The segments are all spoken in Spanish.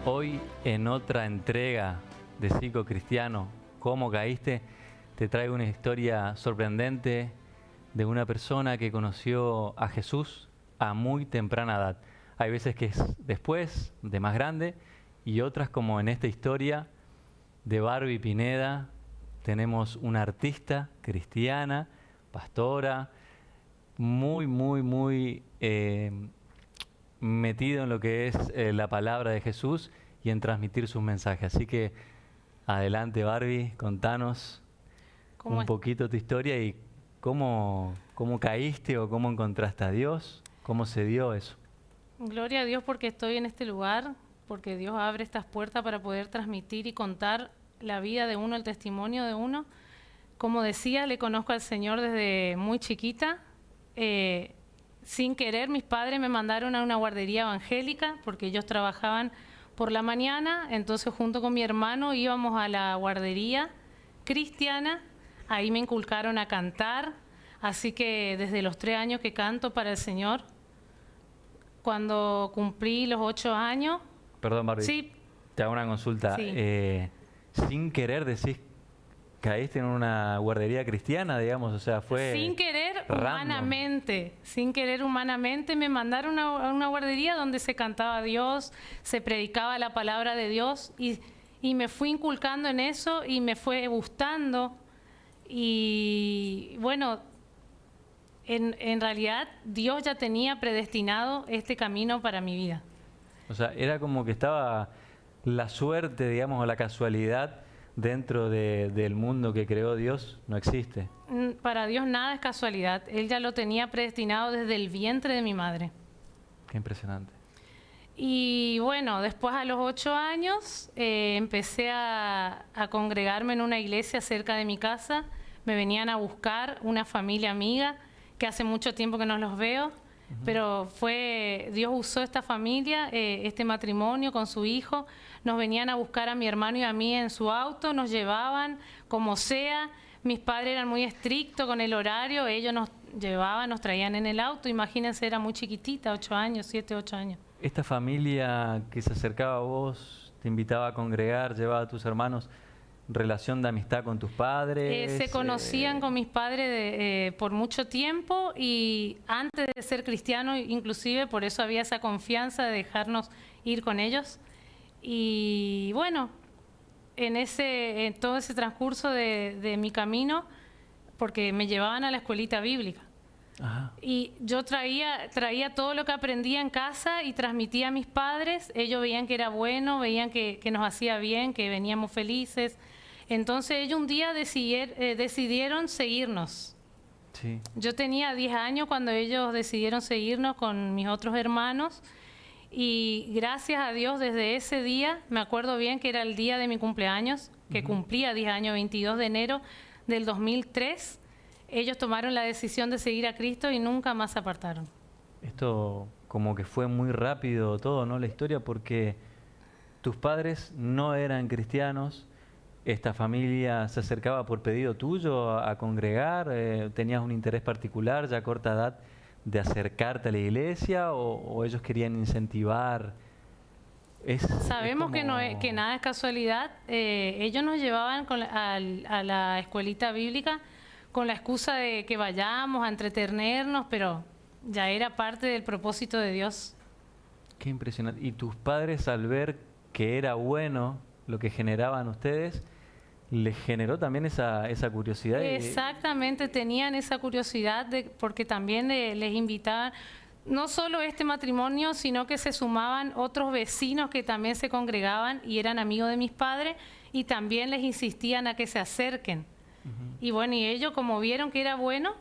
Hoy en otra entrega de Psicocristiano, ¿Cómo caíste?, te traigo una historia sorprendente de una persona que conoció a Jesús a muy temprana edad. Hay veces que es después, de más grande, y otras como en esta historia de Barbie Pineda. Tenemos una artista cristiana, pastora, muy metido en lo que es la palabra de Jesús y en transmitir sus mensajes. Así que adelante, Barbie, contanos un poquito tu historia y cómo caíste o cómo encontraste a Dios, cómo se dio eso. Gloria a Dios porque estoy en este lugar, porque Dios abre estas puertas para poder transmitir y contar la vida de uno, el testimonio de uno. Como decía, le conozco al Señor desde muy chiquita. Sin querer, mis padres me mandaron a una guardería evangélica porque ellos trabajaban por la mañana, entonces junto con mi hermano íbamos a la guardería cristiana. Ahí me inculcaron a cantar, así que desde los 3 años que canto para el Señor. Cuando cumplí los 8 años... Perdón, Barbie, sí, te hago una consulta. Sí. Sin querer decís, caíste en una guardería cristiana, digamos, o sea, fue sin querer, random. sin querer humanamente me mandaron a una guardería donde se cantaba a Dios, se predicaba la palabra de Dios y me fui inculcando en eso y me fue gustando. Y bueno, en realidad Dios ya tenía predestinado este camino para mi vida. O sea, era como que estaba la suerte, digamos, o la casualidad dentro del mundo que creó Dios, no existe. Para Dios nada es casualidad. Él ya lo tenía predestinado desde el vientre de mi madre. Qué impresionante. Y bueno, después a los 8 años empecé a congregarme en una iglesia cerca de mi casa. Me venían a buscar una familia amiga que hace mucho tiempo que no los veo, pero Dios usó esta familia, este matrimonio con su hijo. Nos venían a buscar a mi hermano y a mí en su auto, nos llevaban como sea. Mis padres eran muy estrictos con el horario, ellos nos llevaban, nos traían en el auto. Imagínense, era muy chiquitita, 8 años, 7, 8 años. Esta familia que se acercaba a vos, te invitaba a congregar, llevaba a tus hermanos, ¿relación de amistad con tus padres? Se conocían con mis padres por mucho tiempo y antes de ser cristiano, inclusive por eso había esa confianza de dejarnos ir con ellos. Y bueno, en todo ese transcurso de mi camino, porque me llevaban a la escuelita bíblica. Ajá. Y yo traía todo lo que aprendía en casa y transmitía a mis padres. Ellos veían que era bueno, veían que nos hacía bien, que veníamos felices. Entonces ellos un día decidieron seguirnos. Sí. Yo tenía 10 años cuando ellos decidieron seguirnos con mis otros hermanos. Y gracias a Dios desde ese día, me acuerdo bien que era el día de mi cumpleaños, que cumplía 10 años, 22 de enero del 2003. Ellos tomaron la decisión de seguir a Cristo y nunca más se apartaron. Esto como que fue muy rápido todo, ¿no? La historia, porque tus padres no eran cristianos, esta familia se acercaba por pedido tuyo a congregar, ¿tenías un interés particular ya a corta edad de acercarte a la iglesia o ellos querían incentivar? Sabemos que nada es casualidad. Ellos nos llevaban a la escuelita bíblica con la excusa de que vayamos a entretenernos, pero ya era parte del propósito de Dios. Qué impresionante. Y tus padres, al ver que era bueno lo que generaban ustedes, les generó también esa curiosidad. Exactamente, tenían esa curiosidad porque también les invitaban, no solo este matrimonio, sino que se sumaban otros vecinos que también se congregaban y eran amigos de mis padres y también les insistían a que se acerquen. Y bueno, y ellos como vieron que era bueno,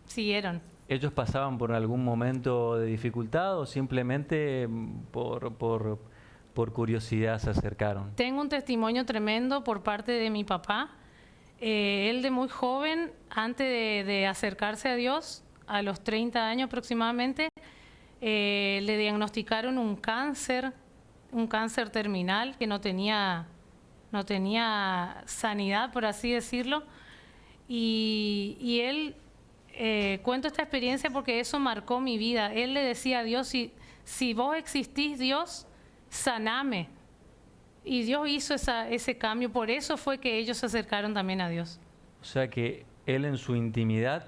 siguieron. ¿Ellos pasaban por algún momento de dificultad o simplemente por curiosidad se acercaron? Tengo un testimonio tremendo por parte de mi papá. Él de muy joven, antes de acercarse a Dios, a los 30 años aproximadamente, le diagnosticaron un cáncer terminal que no tenía sanidad, por así decirlo. Y él, cuento esta experiencia porque eso marcó mi vida. Él le decía a Dios, si vos existís, Dios, saname, Y Dios hizo ese cambio, por eso fue que ellos se acercaron también a Dios. O sea que él en su intimidad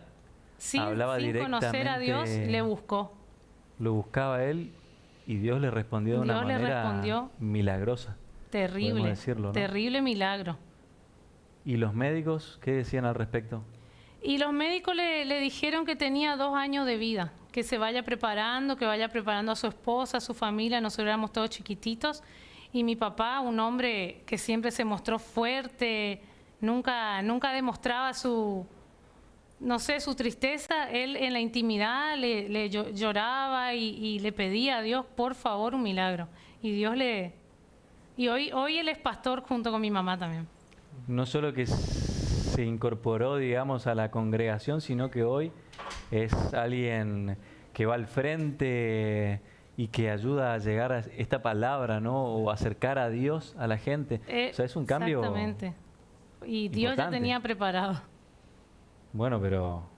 hablaba Sin directamente. conocer a Dios, le buscó. Lo buscaba él y Dios le respondió de una Dios le manera respondió. milagrosa. Terrible, podemos decirlo, ¿no? terrible milagro. ¿Y los médicos qué decían al respecto? Y los médicos le dijeron que tenía 2 años de vida, que se vaya preparando, que vaya preparando a su esposa, a su familia. Nosotros éramos todos chiquititos. Y mi papá, un hombre que siempre se mostró fuerte, nunca demostraba su tristeza. Él en la intimidad lloraba y le pedía a Dios, por favor, un milagro. Y Dios Y hoy él es pastor junto con mi mamá también. No solo que se incorporó, digamos, a la congregación, sino que hoy es alguien que va al frente y que ayuda a llegar a esta palabra, ¿no? O acercar a Dios a la gente. O sea, es un cambio. Exactamente. Y Dios ya tenía preparado. Bueno, pero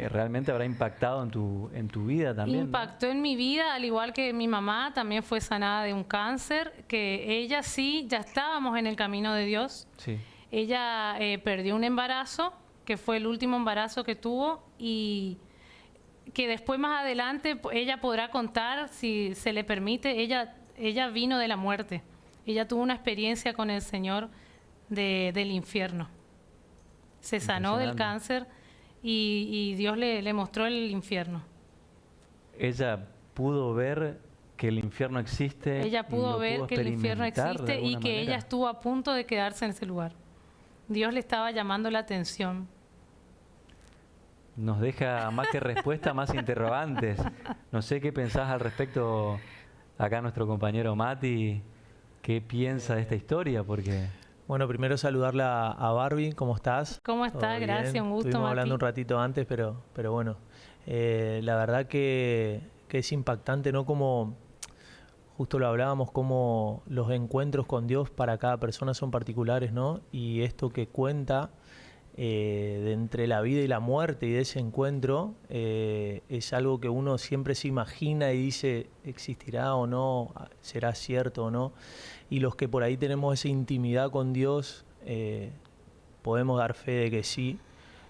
realmente habrá impactado en tu vida también. Impactó, ¿no?, en mi vida, al igual que mi mamá también fue sanada de un cáncer, que ella sí, ya estábamos en el camino de Dios. Sí. Ella perdió un embarazo, que fue el último embarazo que tuvo, y que después más adelante ella podrá contar, si se le permite. Ella vino de la muerte. Ella tuvo una experiencia con el Señor del infierno. Se sanó del cáncer y Dios le mostró el infierno. Ella pudo ver que el infierno existe. Ella pudo ver que el infierno existe y que ella estuvo a punto de quedarse en ese lugar. Dios le estaba llamando la atención. Nos deja más que respuesta, más interrogantes. No sé qué pensás al respecto acá nuestro compañero Mati. ¿Qué piensa de esta historia? Porque... Bueno, primero saludarla a Barbie. ¿Cómo estás? ¿Cómo estás? Gracias, un gusto, Estuvimos Mati. hablando un ratito antes, pero bueno. La verdad que es impactante, ¿no? Como justo lo hablábamos, como los encuentros con Dios para cada persona son particulares, ¿no? Y esto que cuenta de entre la vida y la muerte y de ese encuentro es algo que uno siempre se imagina y dice, ¿existirá o no? ¿Será cierto o no? Y los que por ahí tenemos esa intimidad con Dios podemos dar fe de que sí,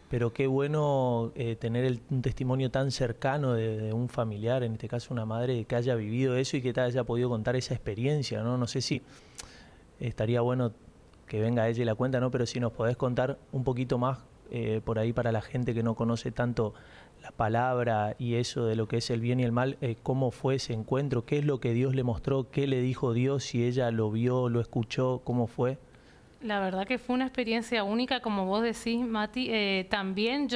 pero qué bueno tener un testimonio tan cercano de un familiar, en este caso una madre, que haya vivido eso y que te haya podido contar esa experiencia, ¿no? No sé si estaría bueno que venga ella y la cuenta, ¿no? Pero si nos podés contar un poquito más por ahí para la gente que no conoce tanto la palabra y eso de lo que es el bien y el mal, cómo fue ese encuentro, qué es lo que Dios le mostró, qué le dijo Dios, si ella lo vio, lo escuchó, cómo fue. La verdad que fue una experiencia única, como vos decís, Mati. También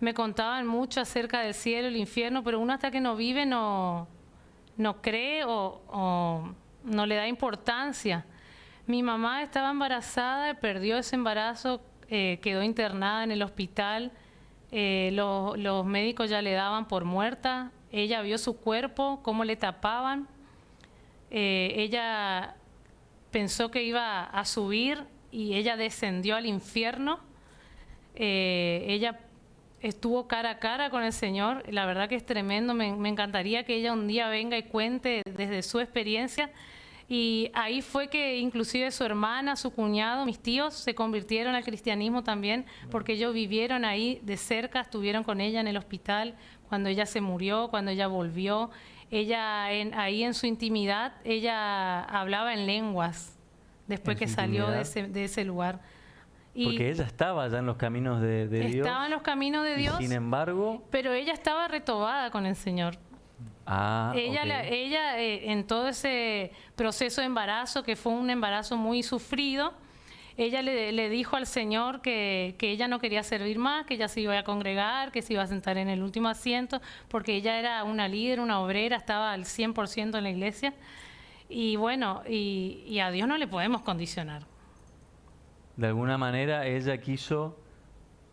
me contaban mucho acerca del cielo y el infierno, pero uno hasta que no vive no cree o no le da importancia. Mi mamá estaba embarazada, perdió ese embarazo, quedó internada en el hospital. Los médicos ya le daban por muerta. Ella vio su cuerpo, cómo le tapaban. Ella pensó que iba a subir y ella descendió al infierno. Ella estuvo cara a cara con el Señor. La verdad que es tremendo. Me encantaría que ella un día venga y cuente desde su experiencia. Y ahí fue que inclusive su hermana, su cuñado, mis tíos se convirtieron al cristianismo también, porque ellos vivieron ahí de cerca, estuvieron con ella en el hospital cuando ella se murió, cuando ella volvió. Ella ahí en su intimidad, ella hablaba en lenguas después que salió de ese lugar. Porque ella estaba ya en los caminos de Dios. Estaba en los caminos de Dios. Sin embargo... Pero ella estaba retobada con el Señor. Ella en todo ese proceso de embarazo, que fue un embarazo muy sufrido, ella le dijo al Señor que ella no quería servir más, que ella se iba a congregar, que se iba a sentar en el último asiento, porque ella era una líder, una obrera, estaba al 100% en la iglesia. Y bueno, y a Dios no le podemos condicionar. De alguna manera ella quiso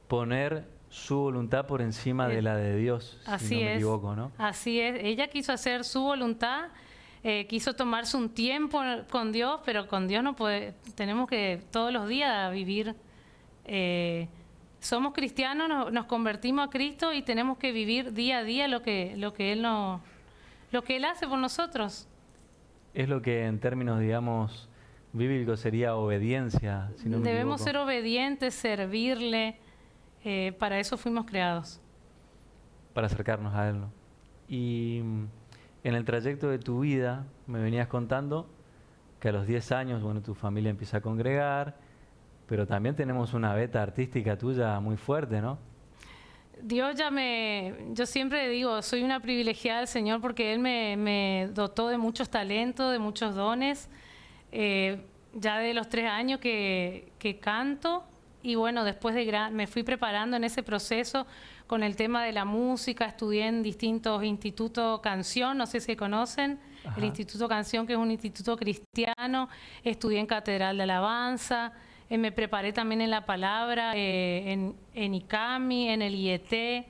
poner su voluntad por encima de la de Dios, si no me equivoco, ¿no? Así es. Ella quiso hacer su voluntad, quiso tomarse un tiempo con Dios, pero con Dios no puede. Tenemos que todos los días vivir. Somos cristianos, nos convertimos a Cristo y tenemos que vivir día a día lo que Él hace por nosotros. Es lo que en términos, digamos, bíblico sería obediencia. Si no me Debemos equivoco, ser obedientes, servirle, para eso fuimos creados. para acercarnos a Él, ¿no? Y en el trayecto de tu vida me venías contando que a los 10 años, bueno, tu familia empieza a congregar, pero también tenemos una beta artística tuya muy fuerte, ¿no? Yo siempre digo, soy una privilegiada del Señor porque Él me dotó de muchos talentos, de muchos dones. Ya de los 3 años que canto, y bueno, después me fui preparando en ese proceso con el tema de la música. Estudié en distintos institutos Canción, no sé si conocen. Ajá. El Instituto Canción, que es un instituto cristiano. Estudié en Catedral de Alabanza. Me preparé también en la palabra, en ICAMI, en el IET,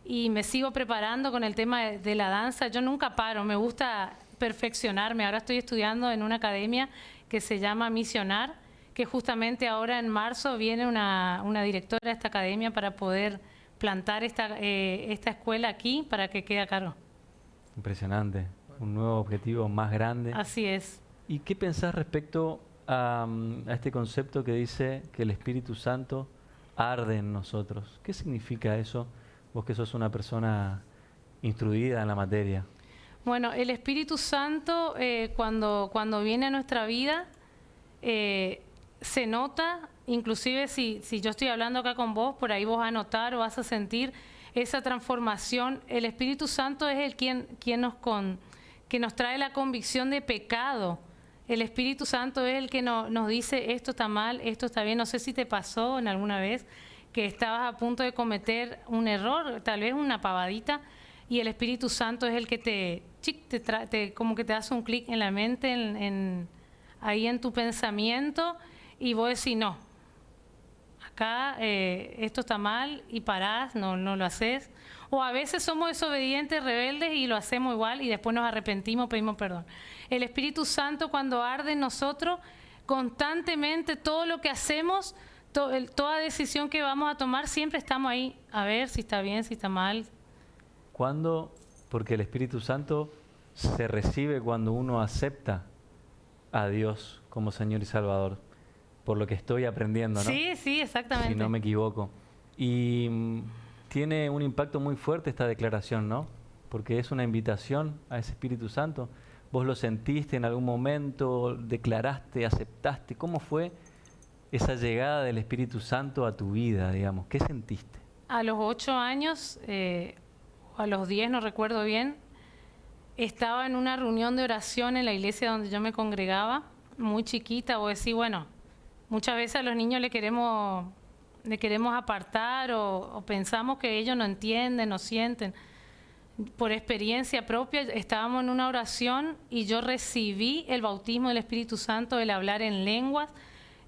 y me sigo preparando con el tema de la danza. Yo nunca paro, me gusta perfeccionarme. Ahora estoy estudiando en una academia que se llama Misionar, que justamente ahora en marzo viene una directora de esta academia para poder plantar esta escuela aquí para que quede a cargo. Impresionante. Un nuevo objetivo más grande. Así es. ¿Y qué pensás respecto a este concepto que dice que el Espíritu Santo arde en nosotros? ¿Qué significa eso? Vos que sos una persona instruida en la materia. Bueno, el Espíritu Santo cuando viene a nuestra vida se nota, inclusive si yo estoy hablando acá con vos, por ahí vos vas a notar o vas a sentir esa transformación. El Espíritu Santo es el quien que nos trae la convicción de pecado. El Espíritu Santo es el que nos dice esto está mal, esto está bien. No sé si te pasó en alguna vez que estabas a punto de cometer un error, tal vez una pavadita, y el Espíritu Santo es el que como que te hace un clic en la mente, ahí en tu pensamiento, y vos decís, no, acá esto está mal, y parás, no lo haces. O a veces somos desobedientes, rebeldes, y lo hacemos igual, y después nos arrepentimos, pedimos perdón. El Espíritu Santo, cuando arde en nosotros, constantemente todo lo que hacemos, toda decisión que vamos a tomar, siempre estamos ahí, a ver si está bien, si está mal. ¿Cuándo? Porque el Espíritu Santo se recibe cuando uno acepta a Dios como Señor y Salvador, por lo que estoy aprendiendo, ¿no? Sí, exactamente. Si no me equivoco. Y tiene un impacto muy fuerte esta declaración, ¿no? Porque es una invitación a ese Espíritu Santo. ¿Vos lo sentiste en algún momento? ¿Declaraste? ¿Aceptaste? ¿Cómo fue esa llegada del Espíritu Santo a tu vida, digamos? ¿Qué sentiste? A los 8 años, o a los 10, no recuerdo bien, estaba en una reunión de oración en la iglesia donde yo me congregaba, muy chiquita. Vos decís, bueno, muchas veces a los niños le queremos apartar o pensamos que ellos no entienden, no sienten. Por experiencia propia, estábamos en una oración y yo recibí el bautismo del Espíritu Santo, el hablar en lenguas.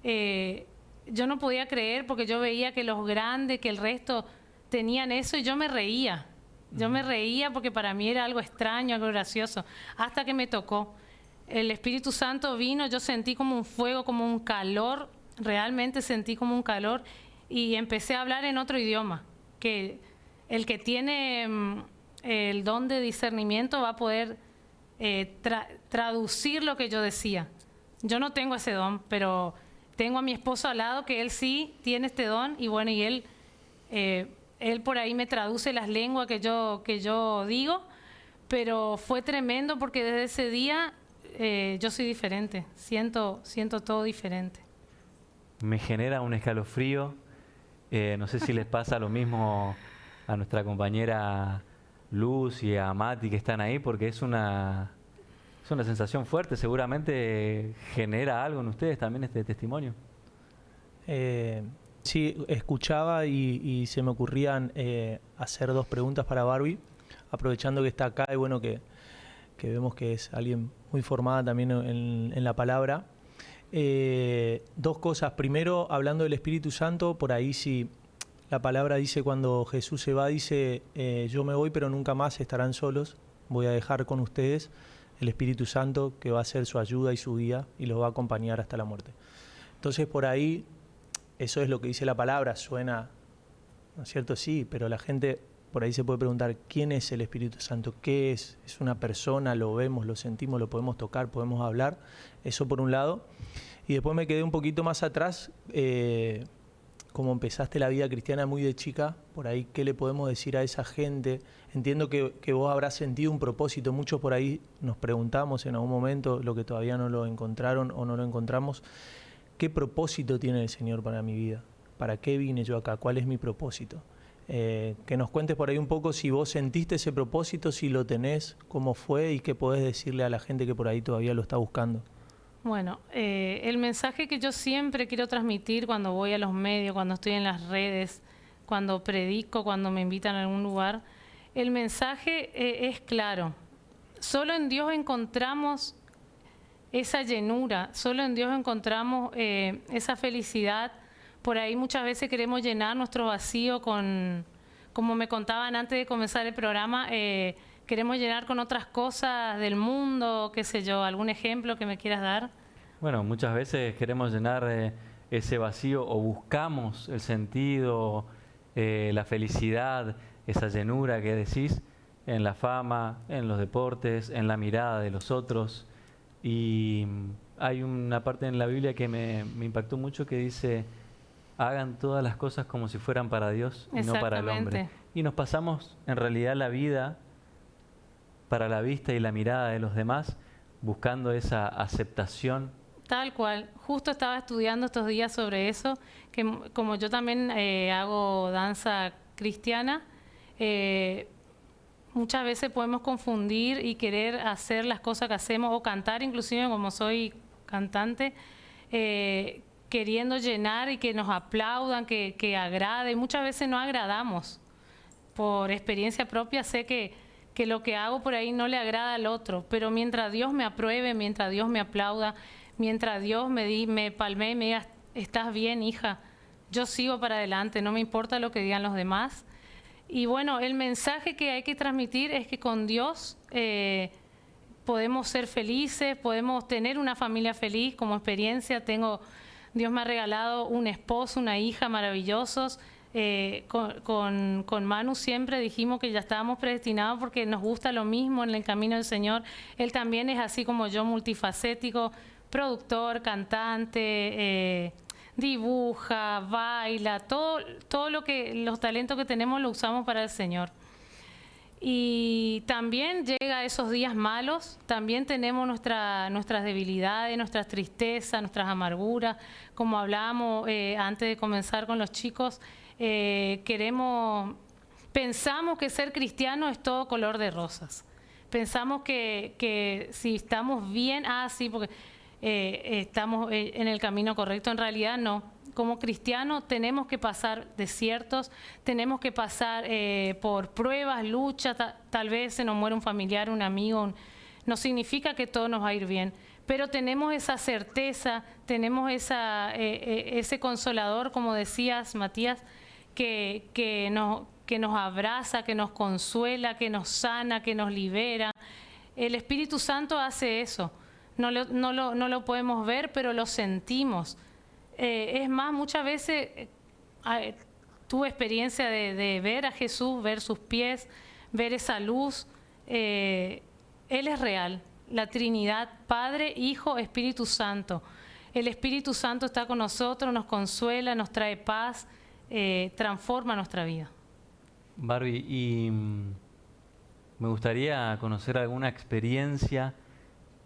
Yo no podía creer porque yo veía que los grandes, que el resto tenían eso, y yo me reía. Yo me reía porque para mí era algo extraño, algo gracioso, hasta que me tocó. El Espíritu Santo vino, yo sentí como un fuego, como un calor, realmente sentí como un calor, y empecé a hablar en otro idioma, que el que tiene el don de discernimiento va a poder traducir lo que yo decía. Yo no tengo ese don, pero tengo a mi esposo al lado que él sí tiene este don, y bueno, y él por ahí me traduce las lenguas que yo digo, pero fue tremendo porque desde ese día yo soy diferente, siento todo diferente. Me genera un escalofrío. No sé si les pasa lo mismo a nuestra compañera Luz y a Mati que están ahí, porque es una sensación fuerte. Seguramente genera algo en ustedes también este testimonio. Sí, escuchaba y se me ocurrían hacer 2 preguntas para Barbie, aprovechando que está acá y bueno que vemos que es alguien muy formada también en la palabra. 2 cosas. Primero, hablando del Espíritu Santo, por ahí sí la palabra dice cuando Jesús se va, dice yo me voy pero nunca más estarán solos, voy a dejar con ustedes el Espíritu Santo que va a ser su ayuda y su guía y los va a acompañar hasta la muerte. Entonces por ahí, eso es lo que dice la palabra, suena, ¿no es cierto? Sí, pero la gente por ahí se puede preguntar, ¿quién es el Espíritu Santo? ¿Qué es? ¿Es una persona? ¿Lo vemos, lo sentimos, lo podemos tocar, podemos hablar? Eso por un lado. Y después me quedé un poquito más atrás, como empezaste la vida cristiana muy de chica, por ahí, ¿qué le podemos decir a esa gente? Entiendo que vos habrás sentido un propósito, muchos por ahí nos preguntamos en algún momento, lo que todavía no lo encontraron o no lo encontramos, ¿qué propósito tiene el Señor para mi vida? ¿Para qué vine yo acá? ¿Cuál es mi propósito? Que nos cuentes por ahí un poco si vos sentiste ese propósito, si lo tenés, cómo fue y qué podés decirle a la gente que por ahí todavía lo está buscando. Bueno, el mensaje que yo siempre quiero transmitir cuando voy a los medios, cuando estoy en las redes, cuando predico, cuando me invitan a algún lugar, el mensaje es claro. Solo en Dios encontramos esa llenura, solo en Dios encontramos esa felicidad. Por ahí muchas veces queremos llenar nuestro vacío con, como me contaban antes de comenzar el programa, queremos llenar con otras cosas del mundo, qué sé yo, algún ejemplo que me quieras dar. Bueno, muchas veces queremos llenar ese vacío o buscamos el sentido, la felicidad, esa llenura que decís en la fama, en los deportes, en la mirada de los otros. Y hay una parte en la Biblia que me impactó mucho que dice: hagan todas las cosas como si fueran para Dios y no para el hombre. Y nos pasamos en realidad la vida para la vista y la mirada de los demás, buscando esa aceptación. Tal cual. Justo estaba estudiando estos días sobre eso, que como yo también hago danza cristiana, muchas veces podemos confundir y querer hacer las cosas que hacemos, o cantar inclusive, como soy cantante, queriendo llenar y que nos aplaudan, que agrade. Muchas veces no agradamos. Por experiencia propia sé que lo que hago por ahí no le agrada al otro, pero mientras Dios me apruebe, mientras Dios me aplauda, mientras Dios me palmee y me diga: estás bien, hija, yo sigo para adelante, no me importa lo que digan los demás. Y bueno, el mensaje que hay que transmitir es que con Dios podemos ser felices, podemos tener una familia feliz. Como experiencia Dios me ha regalado un esposo, una hija maravillosos. Con Manu siempre dijimos que ya estábamos predestinados porque nos gusta lo mismo en el camino del Señor. Él también es así como yo, multifacético, productor, cantante, dibuja, baila, todo los talentos que tenemos lo usamos para el Señor. Y también llega a esos días malos, también tenemos nuestras debilidades, nuestras tristezas, nuestras amarguras. Como hablábamos antes de comenzar con los chicos, pensamos que ser cristiano es todo color de rosas. Pensamos que si estamos bien, sí, porque estamos en el camino correcto. En realidad no. Como cristianos tenemos que pasar desiertos, tenemos que pasar por pruebas, luchas, tal vez se nos muere un familiar, un amigo, no significa que todo nos va a ir bien, pero tenemos esa certeza, tenemos ese consolador, como decías, Matías, que nos abraza, que nos consuela, que nos sana, que nos libera. El Espíritu Santo hace eso. No lo podemos ver, pero lo sentimos. Es más, muchas veces tuve experiencia de ver a Jesús, ver sus pies, ver esa luz. Él es real. La Trinidad, Padre, Hijo, Espíritu Santo. El Espíritu Santo está con nosotros, nos consuela, nos trae paz, transforma nuestra vida. Barbie, y me gustaría conocer alguna experiencia,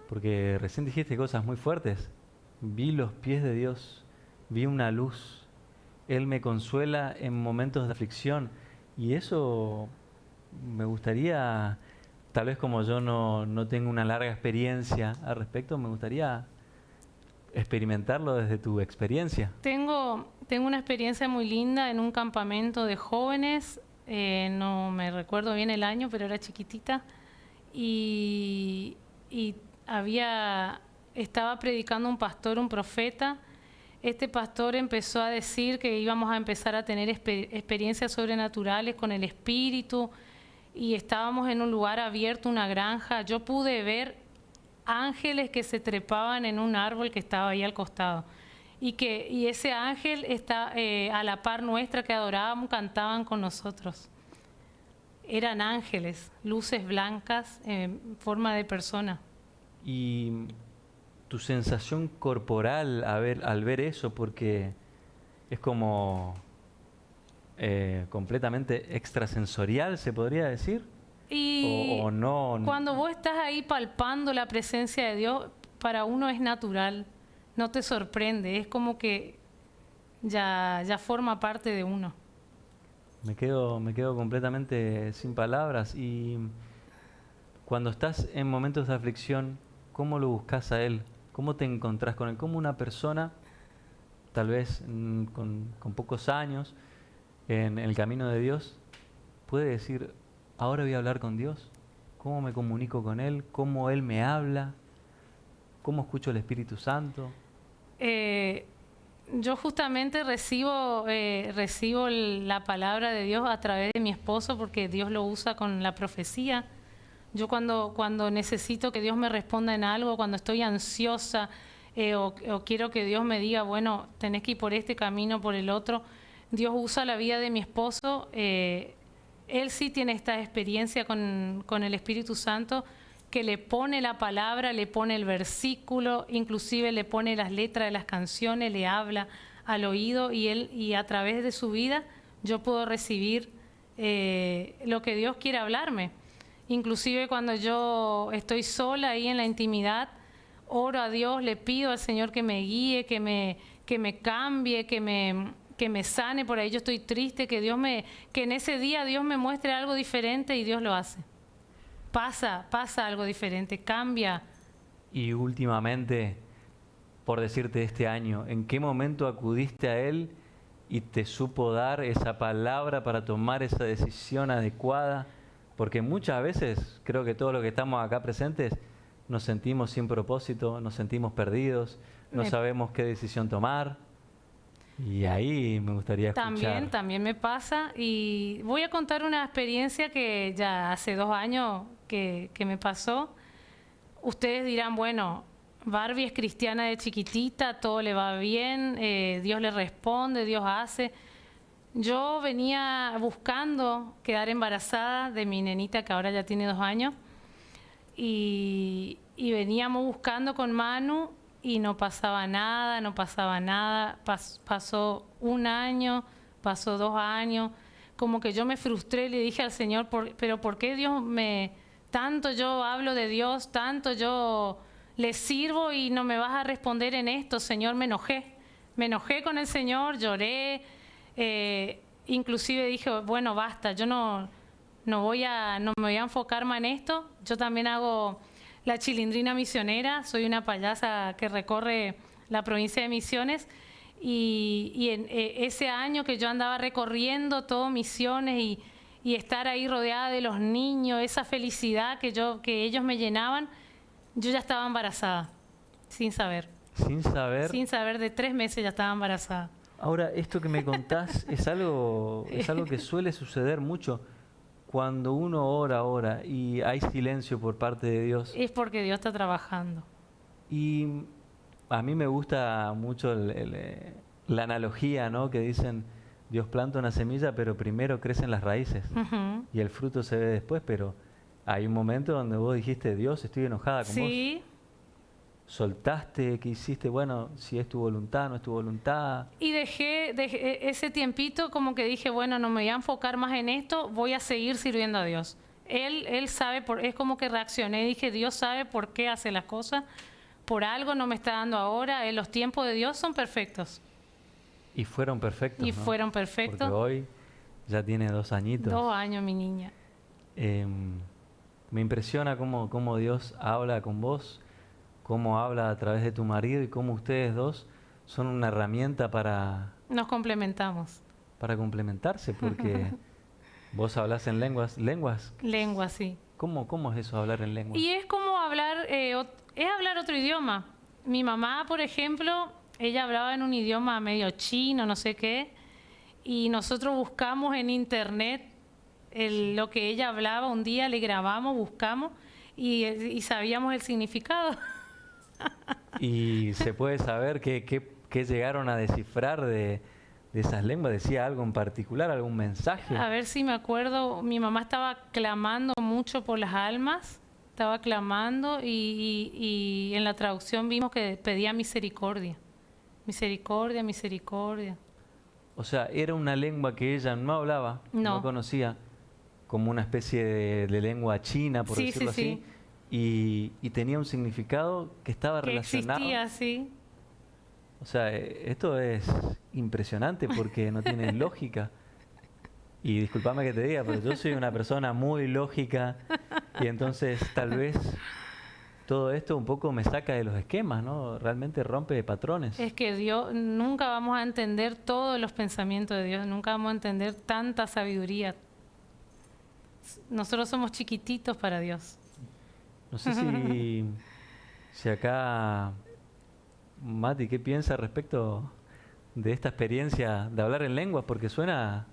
porque recién dijiste cosas muy fuertes. Vi los pies de Dios, vi una luz. Él me consuela en momentos de aflicción. Y eso me gustaría, tal vez como yo no tengo una larga experiencia al respecto, me gustaría experimentarlo desde tu experiencia. Tengo una experiencia muy linda en un campamento de jóvenes. No me recuerdo bien el año, pero era chiquitita. Y estaba predicando un pastor, un profeta. Este pastor empezó a decir que íbamos a empezar a tener experiencias sobrenaturales con el Espíritu, y estábamos en un lugar abierto, una granja. Yo pude ver ángeles que se trepaban en un árbol que estaba ahí al costado, y ese ángel está a la par nuestra, que adorábamos, cantaban con nosotros. Eran ángeles, luces blancas en forma de persona. Y tu sensación corporal al ver eso? Porque es como completamente extrasensorial, se podría decir. Y O no. cuando vos estás ahí palpando la presencia de Dios, para uno es natural, no te sorprende, es como que ya forma parte de uno. Me quedo completamente sin palabras. Y cuando estás en momentos de aflicción, ¿cómo lo buscas a Él? ¿Cómo te encontrás con Él? ¿Cómo una persona, tal vez con pocos años, en el camino de Dios, puede decir, ahora voy a hablar con Dios? ¿Cómo me comunico con Él? ¿Cómo Él me habla? ¿Cómo escucho el Espíritu Santo? Yo justamente recibo la palabra de Dios a través de mi esposo, porque Dios lo usa con la profecía. Yo cuando necesito que Dios me responda en algo, cuando estoy ansiosa o quiero que Dios me diga, bueno, tenés que ir por este camino, por el otro, Dios usa la vida de mi esposo. Él sí tiene esta experiencia con el Espíritu Santo, que le pone la palabra, le pone el versículo, inclusive le pone las letras de las canciones, le habla al oído, y a través de su vida yo puedo recibir lo que Dios quiere hablarme. Inclusive cuando yo estoy sola ahí en la intimidad, oro a Dios, le pido al Señor que me guíe, que me cambie, que me sane. Por ahí yo estoy triste, que en ese día Dios me muestre algo diferente, y Dios lo hace. Pasa algo diferente, cambia. Y últimamente, por decirte este año, ¿en qué momento acudiste a Él y te supo dar esa palabra para tomar esa decisión adecuada? Porque muchas veces, creo que todos los que estamos acá presentes, nos sentimos sin propósito, nos sentimos perdidos, no sabemos qué decisión tomar. Y ahí me gustaría escuchar. También me pasa, y voy a contar una experiencia que ya hace 2 años que me pasó. Ustedes dirán, bueno, Barbie es cristiana de chiquitita, todo le va bien, Dios le responde, Dios hace. Yo venía buscando quedar embarazada de mi nenita, que ahora ya tiene 2 años, y veníamos buscando con Manu, y no pasaba nada. Pasó 1 año, pasó 2 años, como que yo me frustré, le dije al Señor, pero ¿por qué Dios tanto yo hablo de Dios, tanto yo le sirvo y no me vas a responder en esto, Señor? Me enojé con el Señor, lloré, inclusive dije, bueno, basta, yo no me voy a enfocar más en esto. Yo también hago la Chilindrina Misionera, soy una payasa que recorre la provincia de Misiones, y en ese año que yo andaba recorriendo todo Misiones y estar ahí rodeada de los niños, esa felicidad que ellos me llenaban, yo ya estaba embarazada, sin saber. ¿Sin saber? Sin saber, de 3 meses ya estaba embarazada. Ahora, esto que me contás es algo que suele suceder mucho. Cuando uno ora y hay silencio por parte de Dios. Es porque Dios está trabajando. Y a mí me gusta mucho la analogía, ¿no? Que dicen, Dios planta una semilla, pero primero crecen las raíces. Uh-huh. Y el fruto se ve después, pero hay un momento donde vos dijiste, Dios, estoy enojada con vos. Sí. Soltaste, que hiciste, bueno, si es tu voluntad, no es tu voluntad. Y dejé ese tiempito, como que dije, bueno, no me voy a enfocar más en esto, voy a seguir sirviendo a Dios. Él sabe, es como que reaccioné, dije, Dios sabe por qué hace las cosas, por algo no me está dando ahora, los tiempos de Dios son perfectos. Y fueron perfectos, Y ¿no? fueron perfectos. Porque hoy ya tiene 2 añitos. 2 años, mi niña. Me impresiona cómo Dios habla con vos, cómo habla a través de tu marido, y cómo ustedes dos son una herramienta para... Nos complementamos. Para complementarse, porque vos hablas en lenguas. Lengua, sí. ¿Cómo es eso, hablar en lenguas? Y es como hablar, es hablar otro idioma. Mi mamá, por ejemplo, ella hablaba en un idioma medio chino, no sé qué, y nosotros buscamos en internet lo que ella hablaba. Un día le grabamos, buscamos, y sabíamos el significado. ¿Y se puede saber qué llegaron a descifrar de esas lenguas? ¿Decía algo en particular, algún mensaje? A ver si me acuerdo, mi mamá estaba clamando mucho por las almas, estaba clamando y en la traducción vimos que pedía misericordia. Misericordia, misericordia. O sea, era una lengua que ella no hablaba, no conocía, como una especie de lengua china, por decirlo así. Y tenía un significado que estaba relacionado. Existía, sí. O sea, esto es impresionante porque no tiene lógica. Y discúlpame que te diga, pero yo soy una persona muy lógica y entonces tal vez todo esto un poco me saca de los esquemas, ¿no? Realmente rompe patrones. Es que Dios, nunca vamos a entender todos los pensamientos de Dios, nunca vamos a entender tanta sabiduría. Nosotros somos chiquititos para Dios. No sé si acá, Mati, ¿qué piensa respecto de esta experiencia de hablar en lenguas? Porque suena...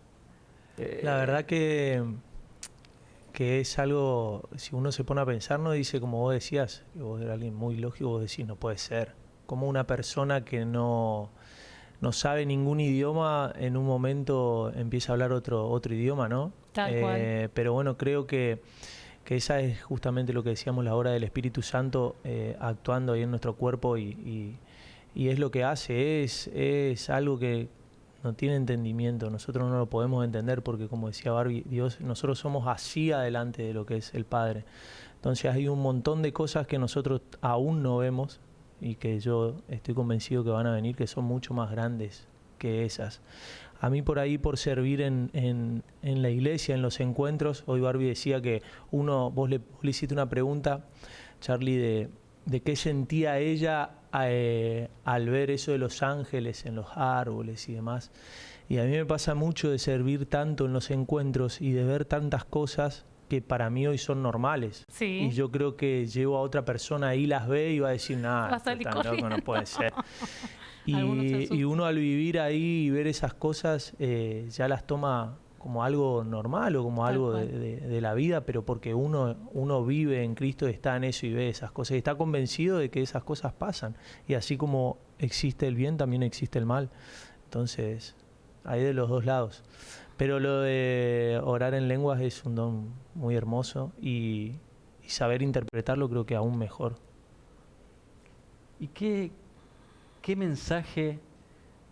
La verdad que es algo, si uno se pone a pensar, no dice, como vos decías, que vos eras alguien muy lógico, vos decís, no puede ser. Como una persona que no sabe ningún idioma, en un momento empieza a hablar otro idioma, ¿no? Tal cual. Pero bueno, creo que esa es justamente lo que decíamos, la obra del Espíritu Santo actuando ahí en nuestro cuerpo y es lo que hace, es algo que no tiene entendimiento, nosotros no lo podemos entender porque, como decía Barbie, nosotros somos así adelante de lo que es el Padre. Entonces hay un montón de cosas que nosotros aún no vemos y que yo estoy convencido que van a venir, que son mucho más grandes que esas. A mí por ahí, por servir en la iglesia, en los encuentros, hoy Barbie decía que vos le hiciste una pregunta, Charlie, de qué sentía ella al ver eso de los ángeles en los árboles y demás. Y a mí me pasa mucho de servir tanto en los encuentros y de ver tantas cosas que para mí hoy son normales. Sí. Y yo creo que llevo a otra persona ahí, las ve y va a decir, nada, tan loco no puede ser. Y uno al vivir ahí y ver esas cosas ya las toma como algo normal o como algo de la vida, pero porque uno vive en Cristo y está en eso y ve esas cosas y está convencido de que esas cosas pasan. Y así como existe el bien, también existe el mal. Entonces, hay de los dos lados. Pero lo de orar en lenguas es un don muy hermoso y saber interpretarlo creo que aún mejor. ¿Y qué mensaje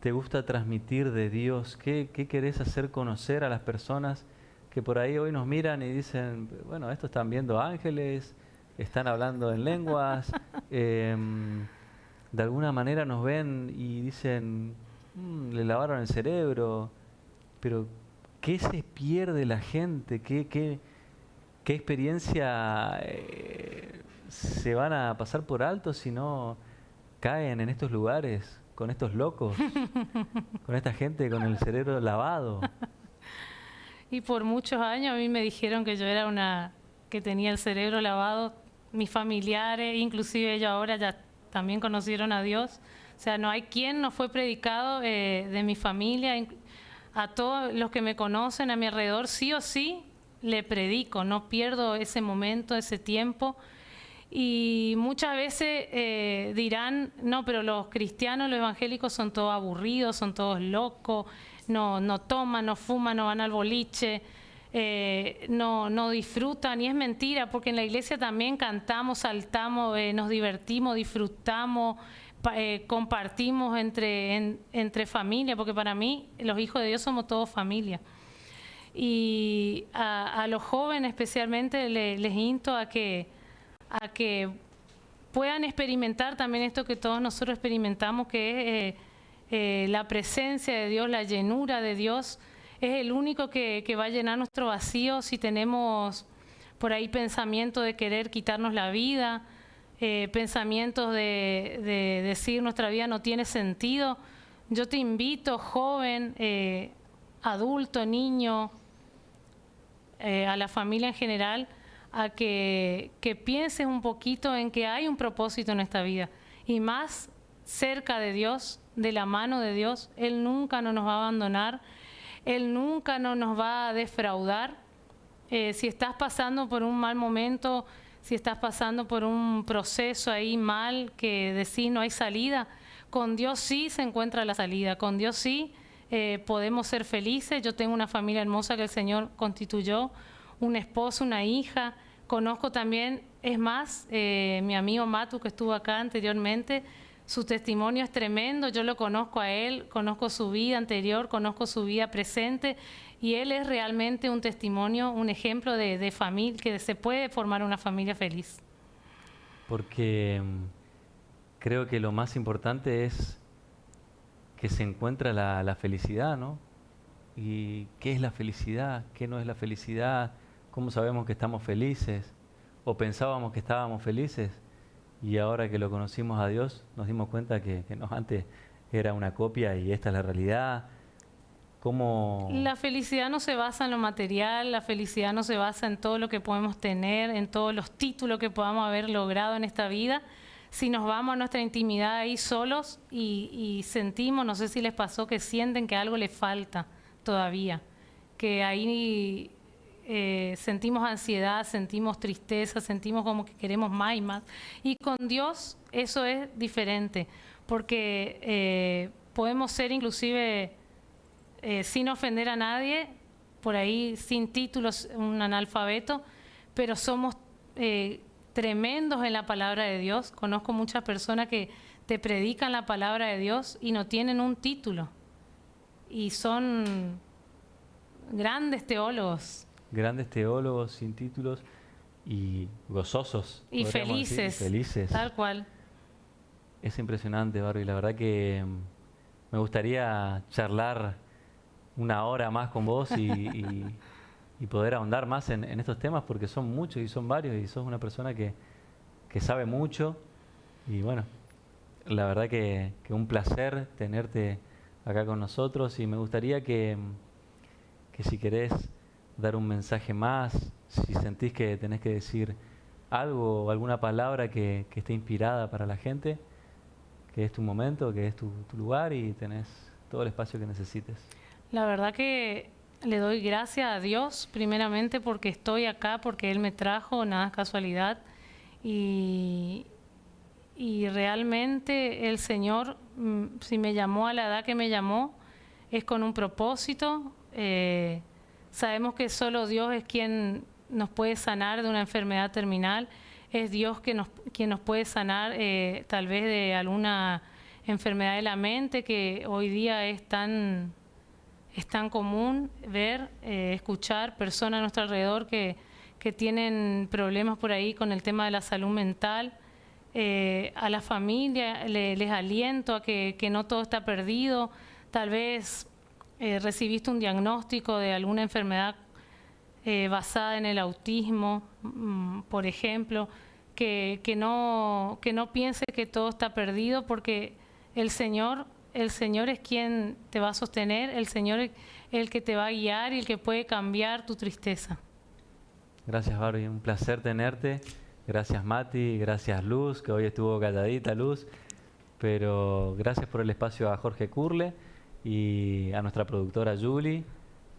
te gusta transmitir de Dios? ¿Qué querés hacer conocer a las personas que por ahí hoy nos miran y dicen, bueno, estos están viendo ángeles, están hablando en lenguas, de alguna manera nos ven y dicen, le lavaron el cerebro, pero ¿qué se pierde la gente? ¿Qué experiencia se van a pasar por alto si no caen en estos lugares con estos locos, con esta gente con el cerebro lavado? Y por muchos años a mí me dijeron que yo era que tenía el cerebro lavado. Mis familiares, inclusive ellos ahora ya también conocieron a Dios. O sea, no hay quien no fue predicado de mi familia. A todos los que me conocen a mi alrededor, sí o sí, le predico. No pierdo ese momento, ese tiempo. Y muchas veces dirán, no, pero los cristianos, los evangélicos son todos aburridos, son todos locos, no toman, no fuman, no van al boliche, no disfrutan. Y es mentira, porque en la iglesia también cantamos, saltamos, nos divertimos, disfrutamos, compartimos entre familia, porque para mí los hijos de Dios somos todos familia. Y a los jóvenes especialmente les insto a que puedan experimentar también esto que todos nosotros experimentamos, que es la presencia de Dios, la llenura de Dios. Es el único que va a llenar nuestro vacío si tenemos por ahí pensamientos de querer quitarnos la vida, pensamientos de decir nuestra vida no tiene sentido. Yo te invito, joven, adulto, niño, a la familia en general, a que pienses un poquito en que hay un propósito en esta vida, y más cerca de Dios, de la mano de Dios. Él nunca nos va a abandonar, Él nunca nos va a defraudar. Si estás pasando por un mal momento, si estás pasando por un proceso ahí mal, que decís no hay salida, con Dios sí se encuentra la salida, con Dios sí podemos ser felices. Yo tengo una familia hermosa que el Señor constituyó, un esposo, una hija. Conozco también Es más, mi amigo Matu, que estuvo acá anteriormente, su testimonio es tremendo. Yo lo conozco a él, conozco su vida anterior, conozco su vida presente, y él es realmente un testimonio, un ejemplo de familia, que se puede formar una familia feliz. Porque creo que lo más importante es que se encuentra la felicidad, ¿no? ¿Y qué es la felicidad? ¿Qué no es la felicidad? ¿Cómo sabemos que estamos felices? ¿O pensábamos que estábamos felices? Y ahora que lo conocimos a Dios, nos dimos cuenta que no, antes era una copia y esta es la realidad. ¿Cómo? La felicidad no se basa en lo material, la felicidad no se basa en todo lo que podemos tener, en todos los títulos que podamos haber logrado en esta vida. Si nos vamos a nuestra intimidad ahí solos y sentimos, no sé si les pasó, que sienten que algo les falta todavía, que ahí sentimos ansiedad, sentimos tristeza, sentimos como que queremos más y más. Y con Dios eso es diferente, porque podemos ser inclusive, sin ofender a nadie, por ahí sin títulos, un analfabeto, pero somos tremendos en la palabra de Dios. Conozco muchas personas que te predican la palabra de Dios y no tienen un título, y son grandes teólogos. Grandes teólogos sin títulos y gozosos. Y felices, decir, felices. Tal cual. Es impresionante, Barbie. La verdad que me gustaría charlar una hora más con vos y poder ahondar más en estos temas, porque son muchos y son varios, y sos una persona que sabe mucho. Y bueno, la verdad que un placer tenerte acá con nosotros, y me gustaría que si querés dar un mensaje más, si sentís que tenés que decir algo o alguna palabra que esté inspirada para la gente, que es tu momento, que es tu lugar, y tenés todo el espacio que necesites. La verdad que le doy gracias a Dios primeramente porque estoy acá, porque Él me trajo, nada es casualidad, y realmente el Señor, si me llamó a la edad que me llamó, es con un propósito. Sabemos que solo Dios es quien nos puede sanar de una enfermedad terminal. Es Dios quien nos puede sanar tal vez de alguna enfermedad de la mente, que hoy día es tan común ver, escuchar personas a nuestro alrededor que tienen problemas por ahí con el tema de la salud mental. A la familia les aliento a que no todo está perdido. Tal vez recibiste un diagnóstico de alguna enfermedad basada en el autismo, por ejemplo, que no piense que todo está perdido, porque el Señor es quien te va a sostener, el Señor es el que te va a guiar y el que puede cambiar tu tristeza. Gracias, Barbie, un placer tenerte. Gracias, Mati, gracias, Luz, que hoy estuvo calladita, Luz, pero gracias por el espacio a Jorge Curle y a nuestra productora Julie,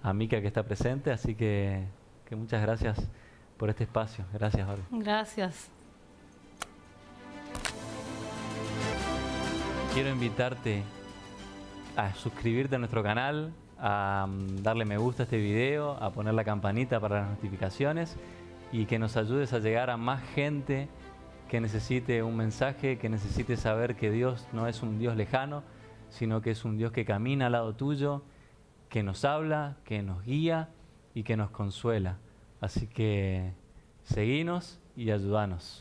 a Mica, que está presente, así que muchas gracias por este espacio. Gracias, Barbie. Gracias. Quiero invitarte a suscribirte a nuestro canal, a darle me gusta a este video, a poner la campanita para las notificaciones, y que nos ayudes a llegar a más gente que necesite un mensaje, que necesite saber que Dios no es un Dios lejano, sino que es un Dios que camina al lado tuyo, que nos habla, que nos guía y que nos consuela. Así que seguinos y ayúdanos.